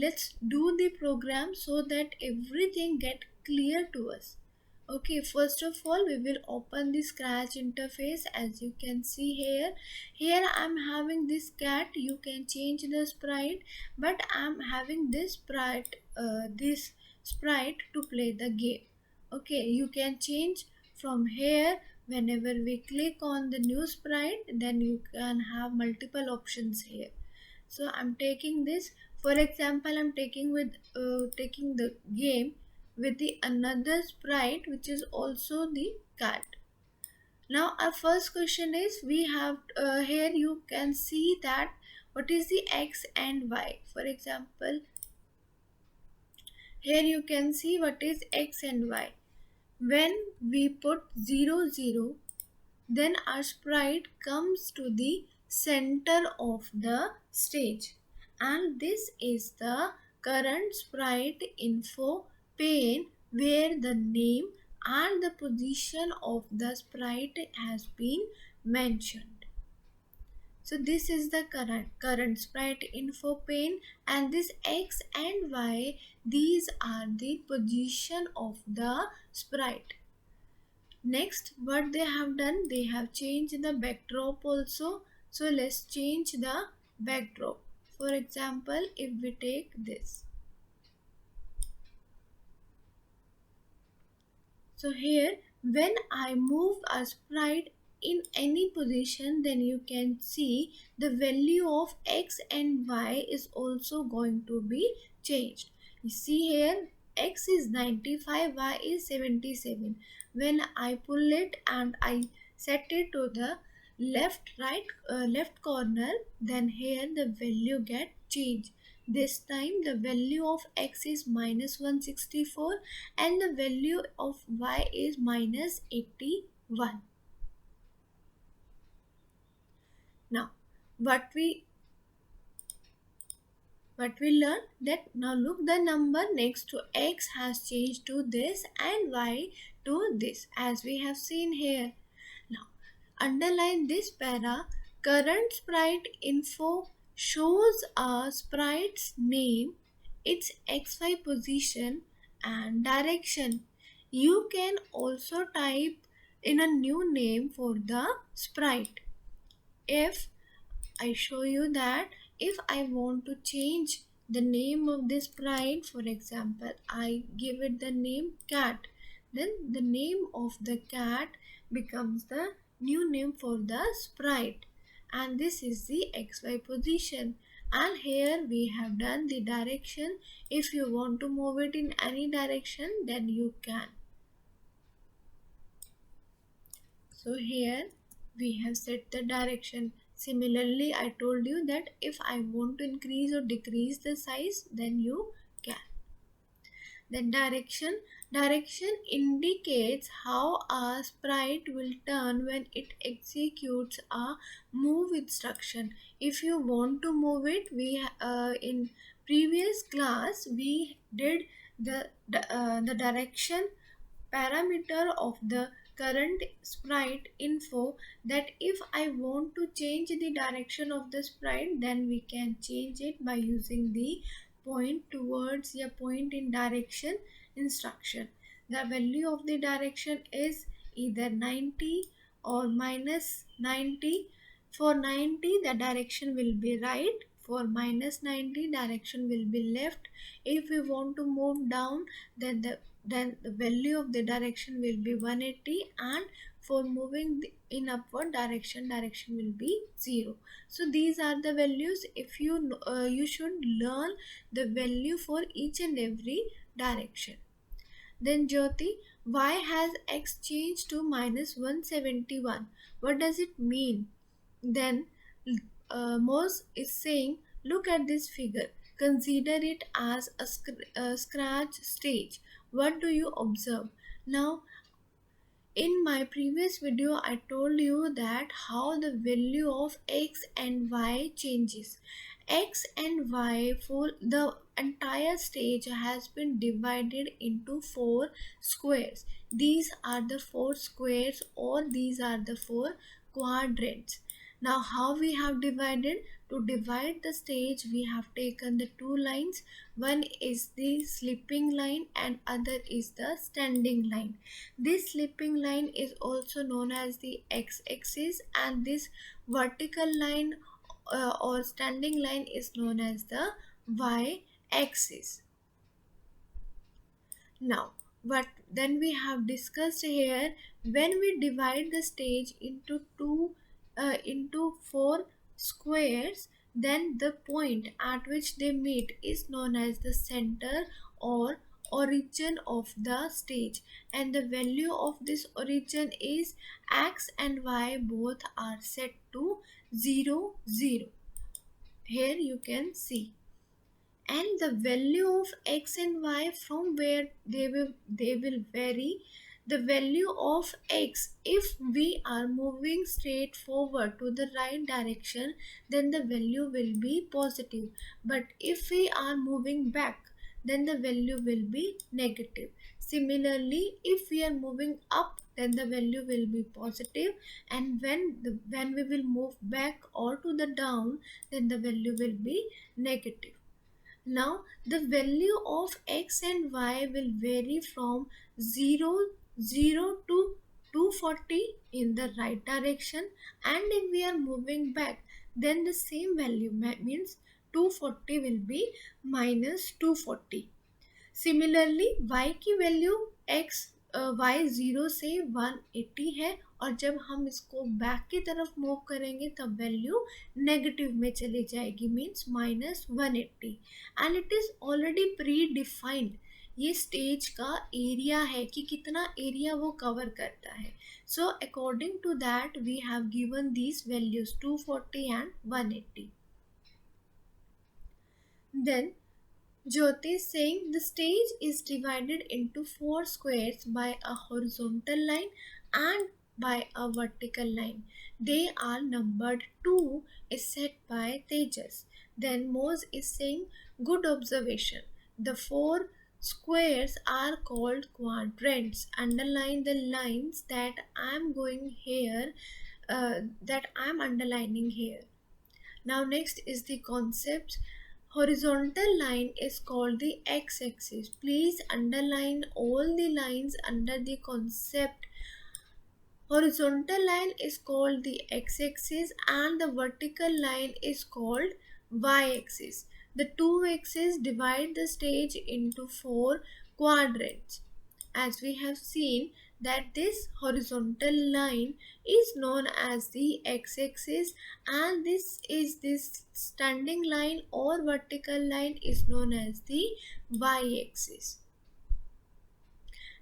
let's do the program so that everything get clear to us. Okay, first of all we will open the Scratch interface. As you can see here I'm having this cat. You can change the sprite, but I'm having this sprite to play the game. Okay, you can change from here. Whenever we click on the new sprite, then you can have multiple options here. So I'm taking this. For example, I'm taking the game with the another sprite which is also the cat. Now our first question is, we have here you can see that what is the x and y. For example, here you can see what is x and y. When we put 0 0, then our sprite comes to the center of the stage, and this is the current sprite info pane where the name and the position of the sprite has been mentioned. So this is the current sprite info pane, and this x and y, these are the position of the sprite. Next, what they have done, they have changed the backdrop also. So let's change the backdrop. For example, if we take this, so here when I move a sprite in any position, then you can see the value of x and y is also going to be changed. You see here x is 95, y is 77. When I pull it and I set it to the left corner, then here the value get changed. This time the value of x is minus 164 and the value of y is minus 81. Now what we learn, that now look, the number next to x has changed to this and y to this, as we have seen here. Now underline this para. Current sprite info shows a sprite's name, its xy position and direction. You can also type in a new name for the sprite. If I show you that, if I want to change the name of this sprite, for example, I give it the name cat, then the name of the cat becomes the new name for the sprite, and this is the xy position. And here we have done the direction. If you want to move it in any direction, then you can. So here we have set the direction. Similarly, I told you that if I want to increase or decrease the size, then you can. Then direction indicates how a sprite will turn when it executes a move instruction. If you want to move it, we in previous class we did the direction parameter of the current sprite info, that if I want to change the direction of the sprite, then we can change it by using the point towards a point in direction instruction. The value of the direction is either 90 or minus 90. For 90 the direction will be right, for minus 90 direction will be left. If we want to move down, then the value of the direction will be 180, and for moving in upward direction will be 0. So these are the values. If you should learn the value for each and every direction. Then Jyoti, why has x changed to minus 171? What does it mean? Then Moz is saying, look at this figure. Consider it as a scratch stage. What do you observe? Now, in my previous video, I told you that how the value of x and y changes. X and y for the entire stage has been divided into 4 squares. These are the 4 squares, or these are the 4 quadrants. Now how we have divided? To divide the stage, we have taken the two lines. One is the sleeping line and other is the standing line. This sleeping line is also known as the x-axis, and this vertical line or standing line is known as the y-axis. Now, what then we have discussed here, when we divide the stage into four squares, then the point at which they meet is known as the center or origin of the stage, and the value of this origin is x and y both are set to 0 0. Here you can see, and the value of x and y from where they will vary. The value of x, if we are moving straight forward to the right direction, then the value will be positive, but if we are moving back, then the value will be negative. Similarly, if we are moving up, then the value will be positive, and when we will move back or to the down, then the value will be negative. Now, the value of x and y will vary from 0, 0 to 240 in the right direction, and if we are moving back, then the same value means 240 will be minus 240. Similarly y की value x y 0 से 180 है, और जब हम इसको back की तरफ move करेंगे तब वैल्यू नेगेटिव में चली जाएगी, means minus 180, and it is already pre defined. ये स्टेज का एरिया है कि कितना एरिया वो कवर करता है. So according to that we have given these values 240 and 180. Then Jyoti is saying the stage is divided into four squares by a horizontal line and by a vertical line. They are numbered. 2 is set by Tejas. Then Mose is saying, good observation. The four squares are called quadrants. Underline the lines that I am going here, that I am underlining here. Now next is the concept. Horizontal line is called the x-axis. Please underline all the lines under the concept. Horizontal line is called the x-axis and the vertical line is called y-axis. The two axes divide the stage into four quadrants. As we have seen that this horizontal line is known as the x-axis, and this standing line or vertical line is known as the y-axis.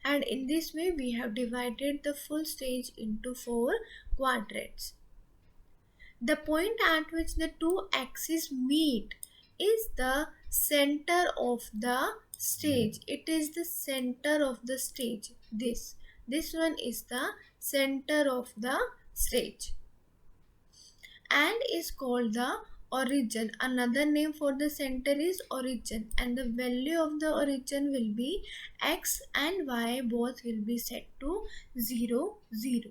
And in this way we have divided the full stage into four quadrants. The point at which the two axes meet is the center of the stage. It is the center of the stage. This one is the center of the stage and is called the origin. Another name for the center is origin, and the value of the origin will be x and y both will be set to 0 0.